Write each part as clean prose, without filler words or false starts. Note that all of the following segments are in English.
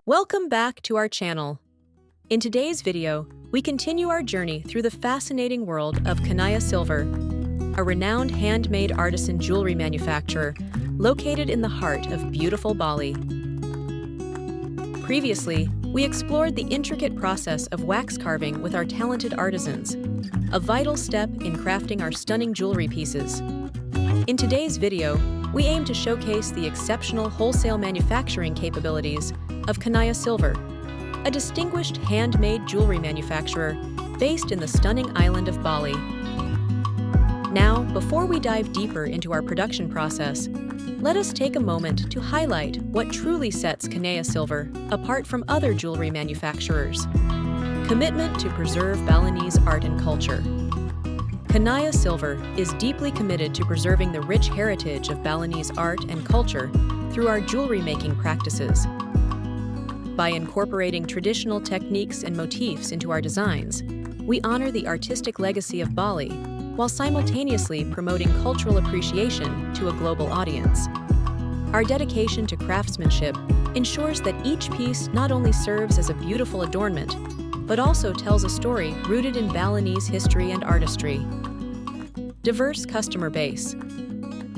Welcome back to our channel. In today's video, we continue our journey through the fascinating world of Kanaya Silver, a renowned handmade artisan jewelry manufacturer located in the heart of beautiful Bali. Previously, we explored the intricate process of wax carving with our talented artisans, a vital step in crafting our stunning jewelry pieces. In today's video, we aim to showcase the exceptional wholesale manufacturing capabilities of Kanaya Silver, a distinguished handmade jewelry manufacturer based in the stunning island of Bali. Now, before we dive deeper into our production process, let us take a moment to highlight what truly sets Kanaya Silver apart from other jewelry manufacturers: commitment to preserve Balinese art and culture. Kanaya Silver is deeply committed to preserving the rich heritage of Balinese art and culture through our jewelry-making practices. By incorporating traditional techniques and motifs into our designs, we honor the artistic legacy of Bali while simultaneously promoting cultural appreciation to a global audience. Our dedication to craftsmanship ensures that each piece not only serves as a beautiful adornment, but also tells a story rooted in Balinese history and artistry. Diverse customer base.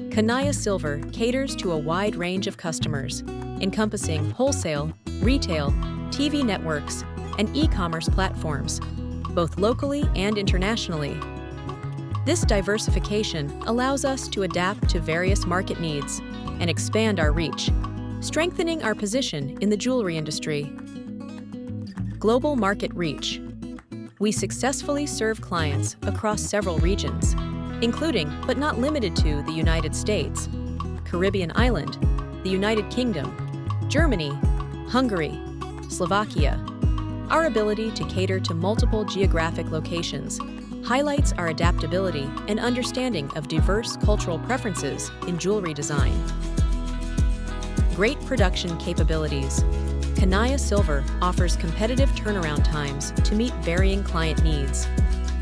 Kanaya Silver caters to a wide range of customers, encompassing wholesale, retail, TV networks, and e-commerce platforms, both locally and internationally. This diversification allows us to adapt to various market needs and expand our reach, strengthening our position in the jewelry industry. Global market reach. We successfully serve clients across several regions, including but not limited to the United States, Caribbean island, the United Kingdom, Germany, Hungary, Slovakia. Our ability to cater to multiple geographic locations highlights our adaptability and understanding of diverse cultural preferences in jewelry design. Great production capabilities. Kanaya Silver offers competitive turnaround times to meet varying client needs.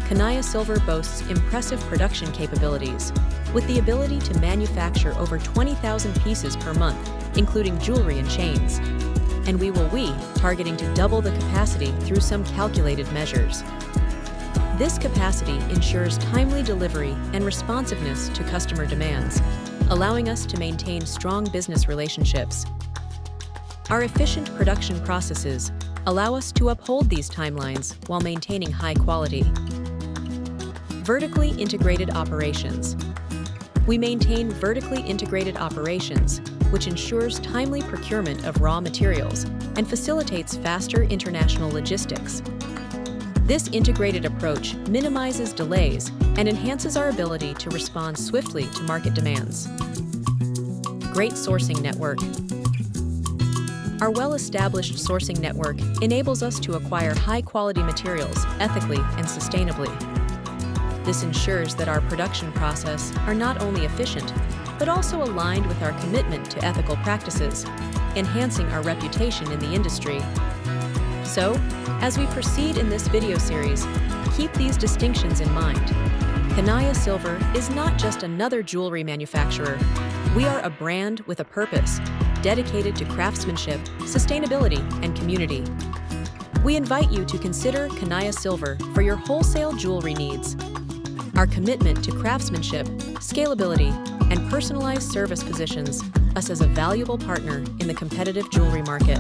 Kanaya Silver boasts impressive production capabilities, with the ability to manufacture over 20,000 pieces per month, including jewelry and chains. And we targeting to double the capacity through some calculated measures. This capacity ensures timely delivery and responsiveness to customer demands, allowing us to maintain strong business relationships. Our efficient production processes allow us to uphold these timelines while maintaining high quality. Vertically integrated operations. We maintain vertically integrated operations, which ensures timely procurement of raw materials and facilitates faster international logistics. This integrated approach minimizes delays and enhances our ability to respond swiftly to market demands. Great sourcing network. Our well-established sourcing network enables us to acquire high-quality materials ethically and sustainably. This ensures that our production process are not only efficient, but also aligned with our commitment to ethical practices, enhancing our reputation in the industry. So, as we proceed in this video series, keep these distinctions in mind. Kanaya Silver is not just another jewelry manufacturer. We are a brand with a purpose, dedicated to craftsmanship, sustainability, and community. We invite you to consider Kanaya Silver for your wholesale jewelry needs. Our commitment to craftsmanship, scalability, and personalized service positions us as a valuable partner in the competitive jewelry market.